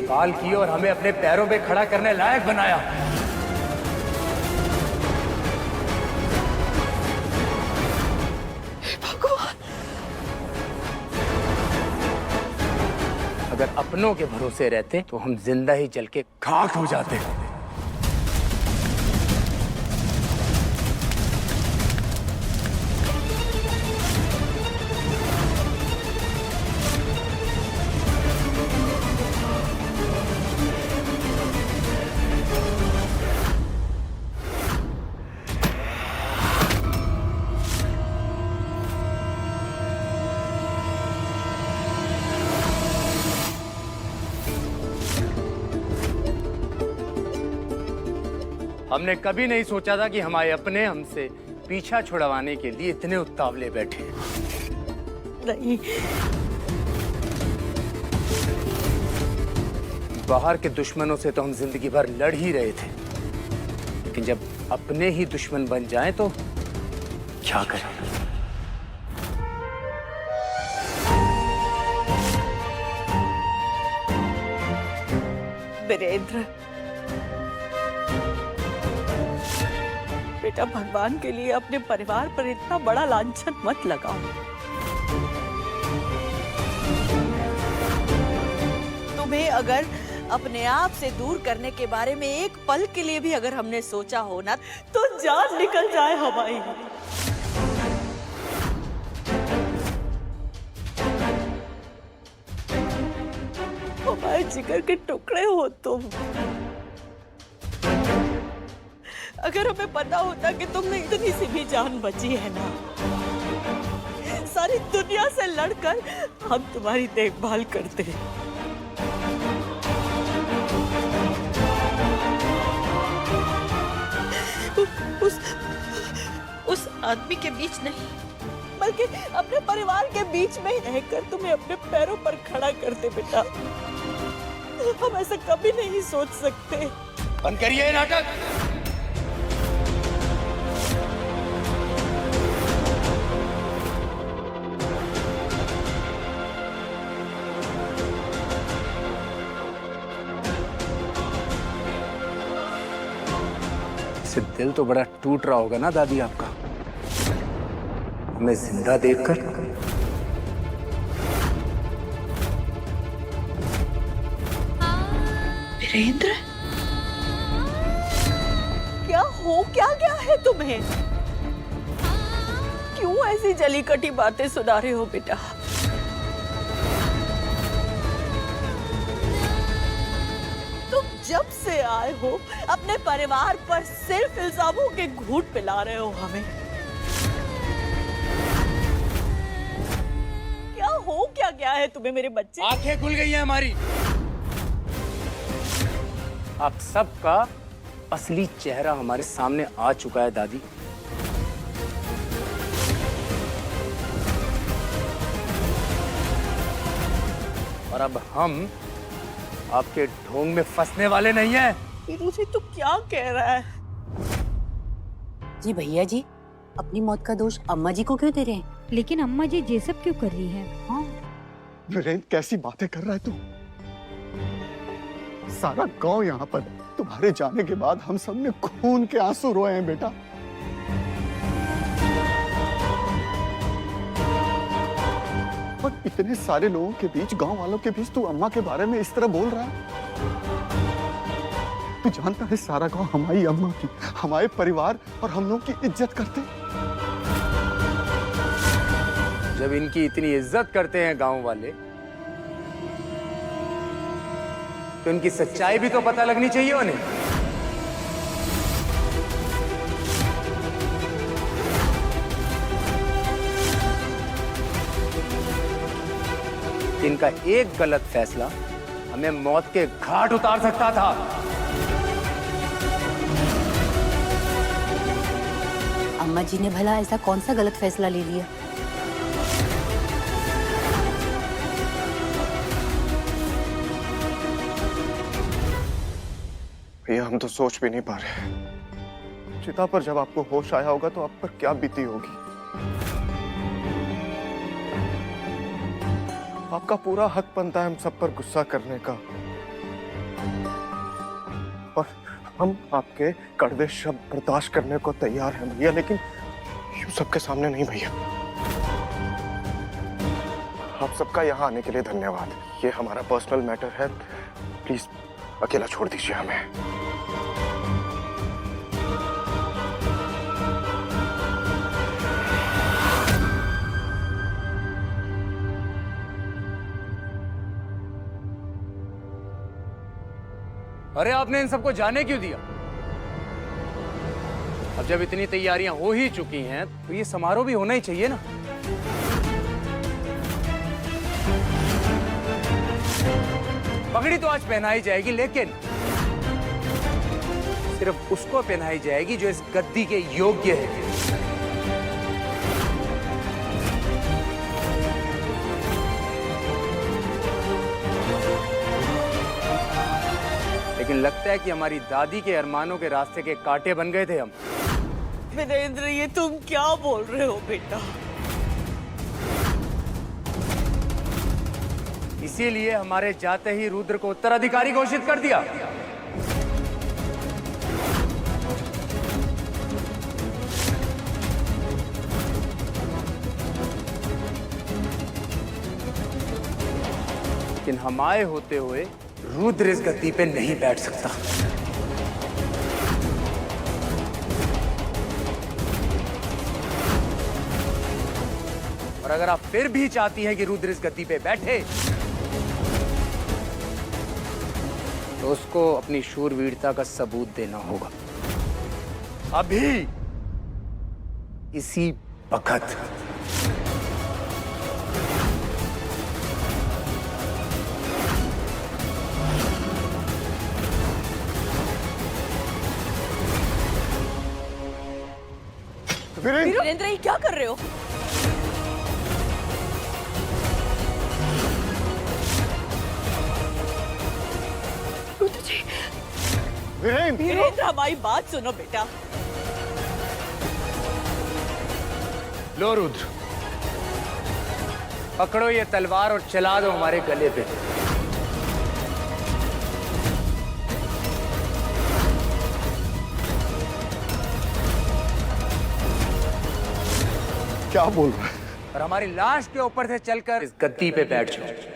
देखभाल की और हमें अपने पैरों पे खड़ा करने लायक बनाया। भगवान, अगर अपनों के भरोसे रहते तो हम जिंदा ही जल के खाक हो जाते। हमने कभी नहीं सोचा था कि हमारे अपने हमसे पीछा छुड़वाने के लिए इतने उतावले बैठे। नहीं, बाहर के दुश्मनों से तो हम जिंदगी भर लड़ ही रहे थे, लेकिन जब अपने ही दुश्मन बन जाएं तो क्या करें। वीरेंद्र, बेटा भगवान के लिए अपने परिवार पर इतना बड़ा लांछन मत लगाओ। तुम्हें अगर अपने आप से दूर करने के बारे में एक पल के लिए भी अगर हमने सोचा हो ना, तो जान निकल जाए हमारी। हमारे जिगर के टुकड़े हो तुम। अगर हमें पता होता कि तुम में इतनी सी भी जान बची है ना, सारी दुनिया से लड़कर हम तुम्हारी देखभाल करते। उस आदमी के बीच नहीं, बल्कि अपने परिवार के बीच में ही रहकर तुम्हें अपने पैरों पर खड़ा करते। बेटा, हम ऐसा कभी नहीं सोच सकते। बंद करिए नाटक। दिल तो बड़ा टूट रहा होगा ना दादी आपका, हमें जिंदा देखकर। वीरेंद्र, क्या हो क्या गया है तुम्हें? क्यों ऐसी जली कटी बातें सुना रहे हो बेटा? जब से आए हो अपने परिवार पर सिर्फ इल्जामों के घूंट पिला रहे हो हमें। क्या हो क्या गया है तुम्हें मेरे बच्चे? आंखें खुल गई हैं हमारी। आप सबका असली चेहरा हमारे सामने आ चुका है दादी। और अब हम आपके ढोंग में फंसने वाले नहीं हैं। मुझे तो क्या कह रहा है? जी भैया जी, अपनी मौत का दोष अम्मा जी को क्यों दे रहे हैं? लेकिन अम्मा जी ये सब क्यों कर रही हैं? हाँ। वीरेंद्र, कैसी बातें कर रहा है तू? सारा गांव यहाँ पर तुम्हारे जाने के बाद हम सब ने खून के आंसू रोए हैं बेटा। और इतने सारे लोगों के बीच, गांव वालों के बीच, तू अम्मा के बारे में इस तरह बोल रहा है? तू जानता है सारा गांव हमारी अम्मा की, हमारे परिवार और हम लोग की इज्जत करते। जब इनकी इतनी इज्जत करते हैं गांव वाले, तो इनकी सच्चाई भी तो पता लगनी चाहिए उन्हें। इनका एक गलत फैसला हमें मौत के घाट उतार सकता था। अम्मा जी ने भला ऐसा कौन सा गलत फैसला ले लिया? भैया, हम तो सोच भी नहीं पा रहे। चिता पर जब आपको होश आया होगा तो आप पर क्या बीती होगी। आपका पूरा हक बनता है हम सब पर गुस्सा करने का, और हम आपके कड़वे शब्द बर्दाश्त करने को तैयार हैं भैया, लेकिन यूं सबके सामने नहीं भैया। आप सबका यहाँ आने के लिए धन्यवाद। ये हमारा पर्सनल मैटर है, प्लीज अकेला छोड़ दीजिए हमें। अरे आपने इन सबको जाने क्यों दिया? अब जब इतनी तैयारियां हो ही चुकी हैं तो ये समारोह भी होना ही चाहिए ना। पगड़ी तो आज पहनाई जाएगी, लेकिन सिर्फ उसको पहनाई जाएगी जो इस गद्दी के योग्य है। लेकिन लगता है कि हमारी दादी के अरमानों के रास्ते के कांटे बन गए थे हम। वीरेंद्र, ये तुम क्या बोल रहे हो बेटा? इसीलिए हमारे जाते ही रुद्र को उत्तराधिकारी घोषित कर दिया। लेकिन हम आए होते हुए रुद्र इस गद्दी पे नहीं बैठ सकता। और अगर आप फिर भी चाहती हैं कि रुद्र इस गद्दी पे बैठे तो उसको अपनी शूरवीरता का सबूत देना होगा, अभी इसी वक्त। वीरेंद्र, ये क्या कर रहे हो? वीरेंद्र, हमारी बात सुनो बेटा। लो रुद्र, पकड़ो ये तलवार और चला दो हमारे गले पे। क्या बोल रहा है? और हमारी लाश के ऊपर से चलकर इस गद्दी पे बैठ जाओ।